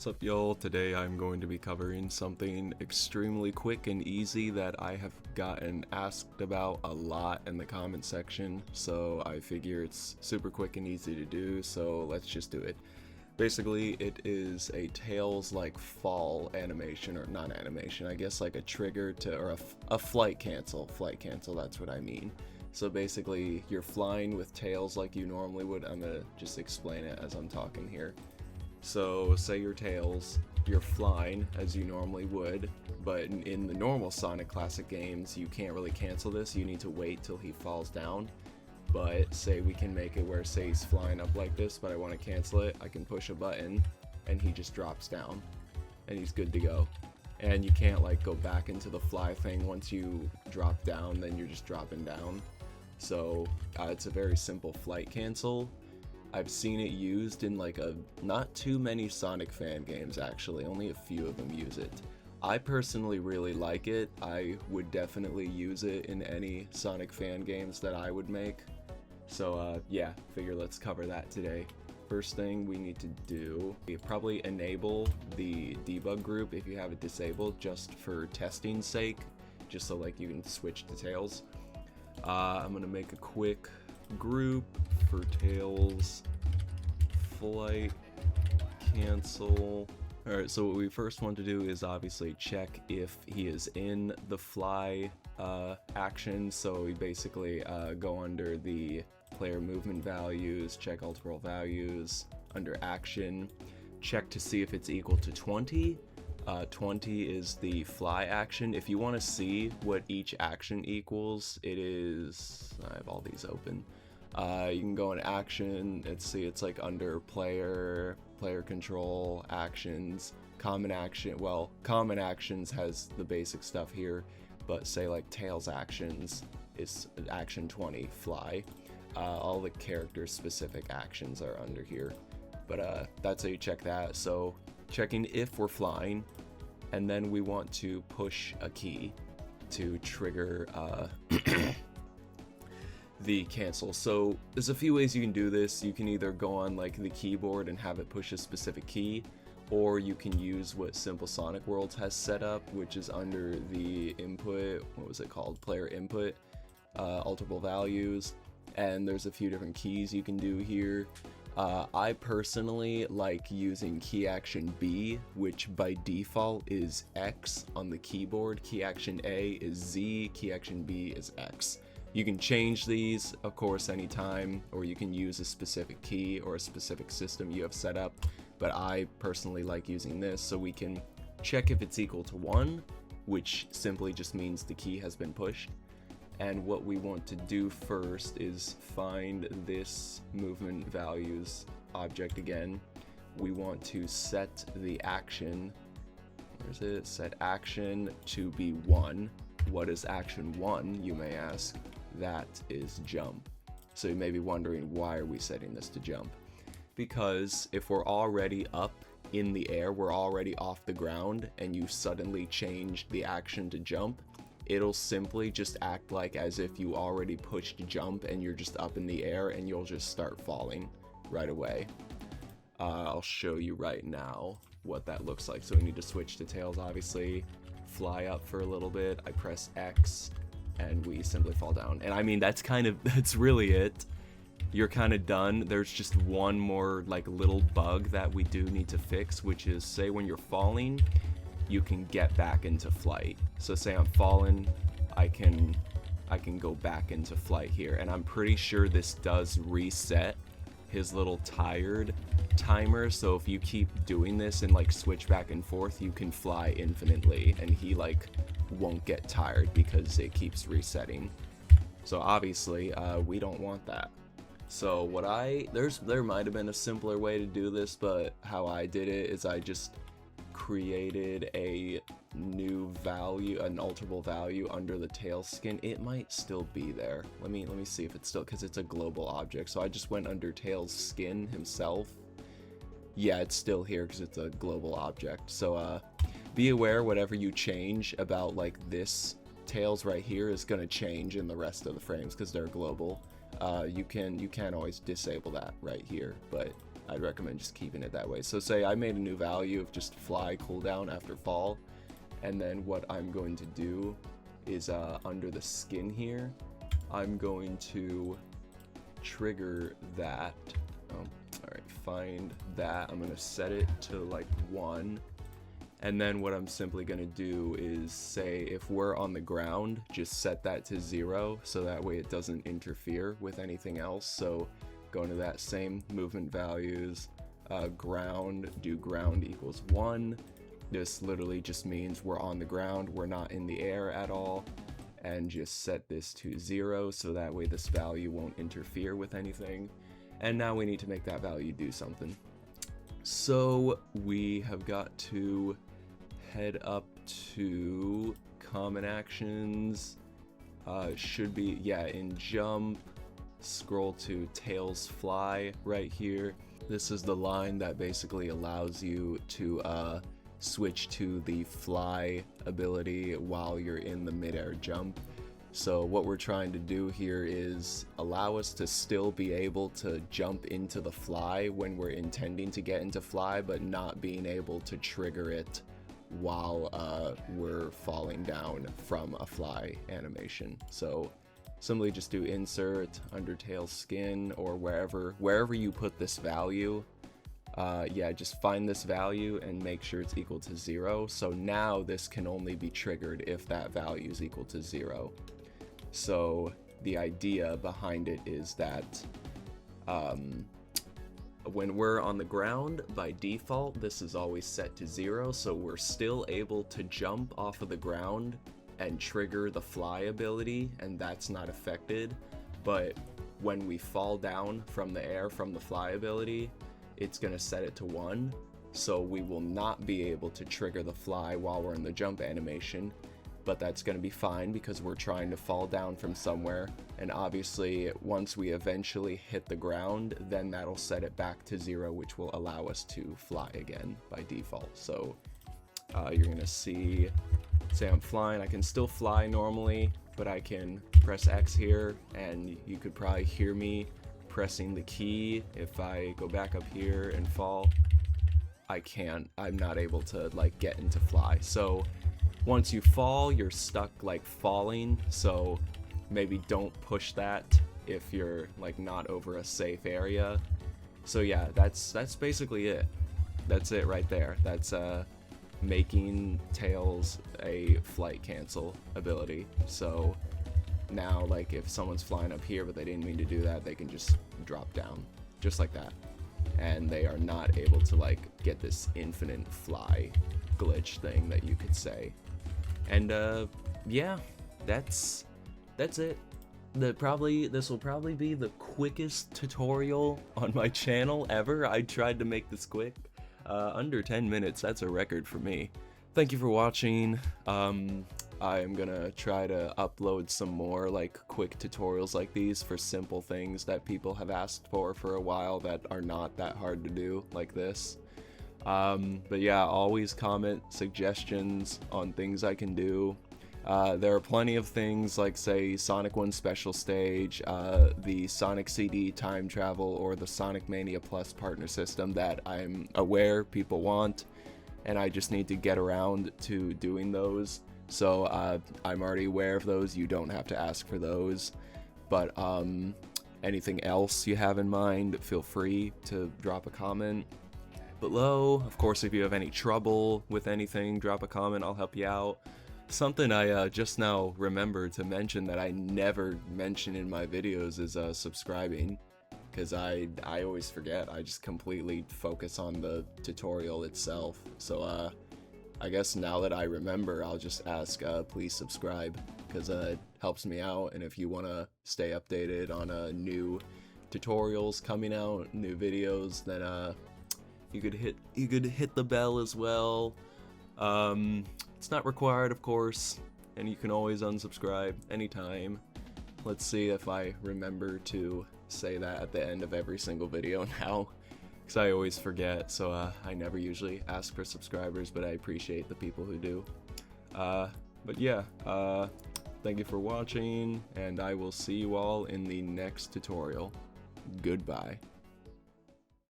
Sup y'all, today I'm going to be covering something extremely quick and easy that I have gotten asked about a lot in the comment section, so I figure it's super quick and easy to do, so let's just do it. Basically, it is a Tails like fall animation, or not animation, I guess like a trigger to, or a flight cancel, that's what I mean. So basically, you're flying with Tails like you normally would. I'm gonna just explain it as I'm talking here. So say you're Tails, you're flying as you normally would, but in the normal Sonic Classic games, you can't really cancel this. You need to wait till he falls down. But say we can make it where, say he's flying up like this, but I want to cancel it, I can push a button and he just drops down and he's good to go. And you can't like go back into the fly thing. Once you drop down, then you're just dropping down. So it's a very simple flight cancel. I've seen it used in like not too many Sonic fan games actually, only a few of them use it. I personally really like it. I would definitely use it in any Sonic fan games that I would make. So yeah, figure let's cover that today. First thing we need to do, probably enable the debug group if you have it disabled, just for testing's sake, just so like you can switch to Tails. I'm gonna make a quick group for Tails flight cancel. Alright, so what we first want to do is obviously check if he is in the fly action. So we basically go under the player movement values, check multiple values, under action, check to see if it's equal to 20. 20 is the fly action. If you want to see what each action equals, it is, I have all these open. You can go in action, let's see, it's like under player control, actions, common action. Well, common actions has the basic stuff here, but say like Tails actions is action 20, fly. All the character specific actions are under here, but that's how you check that. So checking if we're flying, and then we want to push a key to trigger the cancel. So there's a few ways you can do this. You can either go on like the keyboard and have it push a specific key, or you can use what Simple Sonic Worlds has set up, which is under the input, what was it called, player input, alterable values, and there's a few different keys you can do here. I personally like using key action B, which by default is X on the keyboard. Key action A is Z, key action B is X. You can change these, of course, anytime, or you can use a specific key or a specific system you have set up, but I personally like using this, so we can check if it's equal to 1, which simply just means the key has been pushed. And what we want to do first is find this movement values object again. We want to set the action, where's it? Set action to be 1. What is action 1, you may ask? That is jump. So you may be wondering, why are we setting this to jump? Because if we're already up in the air, we're already off the ground, and you suddenly change the action to jump, it'll simply just act like as if you already pushed jump and you're just up in the air, and you'll just start falling right away. I'll show you right now what that looks like. So we need to switch to Tails, obviously, fly up for a little bit, I press X, and we simply fall down. And I mean, that's really it. You're kind of done. There's just one more like little bug that we do need to fix, which is, say when you're falling, you can get back into flight. So say I'm falling, I can go back into flight here, and I'm pretty sure this does reset his little tired timer. So if you keep doing this and like switch back and forth, you can fly infinitely, and he like won't get tired because it keeps resetting. So obviously we don't want that. So what there might have been a simpler way to do this, but how I did it is I just created a new value, an alterable value under the Tails skin. It might still be there. Let me see if it's still, because it's a global object. So I just went under Tails skin himself. Yeah, it's still here because it's a global object. So be aware, whatever you change about like this Tails right here is going to change in the rest of the frames because they're global. You can always disable that right here, but I'd recommend just keeping it that way. So say I made a new value of just fly cooldown after fall, and then what I'm going to do is under the skin here, I'm going to trigger that. Alright, find that. I'm going to set it to like 1. And then what I'm simply going to do is say if we're on the ground, just set that to 0 so that way it doesn't interfere with anything else. So go into that same movement values, ground, do ground equals 1. This literally just means we're on the ground, we're not in the air at all. And just set this to 0 so that way this value won't interfere with anything. And now we need to make that value do something. So we have got to head up to common actions. Should be, yeah, in jump, scroll to tails fly right here. This is the line that basically allows you to switch to the fly ability while you're in the midair jump. So what we're trying to do here is allow us to still be able to jump into the fly when we're intending to get into fly, but not being able to trigger it while we're falling down from a fly animation. So simply just do insert under tail skin or wherever you put this value. Yeah, just find this value and make sure it's equal to 0. So now this can only be triggered if that value is equal to 0. So the idea behind it is that when we're on the ground, by default, this is always set to 0, so we're still able to jump off of the ground and trigger the fly ability, and that's not affected. But when we fall down from the air from the fly ability, it's going to set it to 1, so we will not be able to trigger the fly while we're in the jump animation. But that's going to be fine because we're trying to fall down from somewhere, and obviously once we eventually hit the ground, then that'll set it back to 0, which will allow us to fly again by default. So you're going to see, say I'm flying, I can still fly normally, but I can press X here, and you could probably hear me pressing the key. If I go back up here and fall, I'm not able to like get into fly. So once you fall, you're stuck like falling, so maybe don't push that if you're like not over a safe area. So yeah, that's basically it. That's it right there. That's making tails a flight cancel ability. So now like if someone's flying up here but they didn't mean to do that, they can just drop down just like that, and they are not able to like get this infinite fly glitch thing that you could say. And yeah, that's it. This will probably be the quickest tutorial on my channel ever. I tried to make this quick, under 10 minutes. That's a record for me. Thank you for watching. I am gonna try to upload some more like quick tutorials like these for simple things that people have asked for a while that are not that hard to do, like this. But yeah, always comment suggestions on things I can do. There are plenty of things like, say, Sonic 1 Special Stage, the Sonic CD time travel, or the Sonic Mania Plus partner system that I'm aware people want, and I just need to get around to doing those. So I'm already aware of those. You don't have to ask for those. But anything else you have in mind, feel free to drop a comment below. Of course, if you have any trouble with anything, drop a comment, I'll help you out. Something I just now remembered to mention that I never mention in my videos is subscribing, because I always forget. I just completely focus on the tutorial itself. So I guess now that I remember, I'll just ask please subscribe, because it helps me out. And if you want to stay updated on new tutorials coming out, new videos, then you could hit the bell as well. It's not required, of course, and you can always unsubscribe anytime. Let's see if I remember to say that at the end of every single video now, because I always forget. So I never usually ask for subscribers, but I appreciate the people who do. But yeah, thank you for watching, and I will see you all in the next tutorial. Goodbye.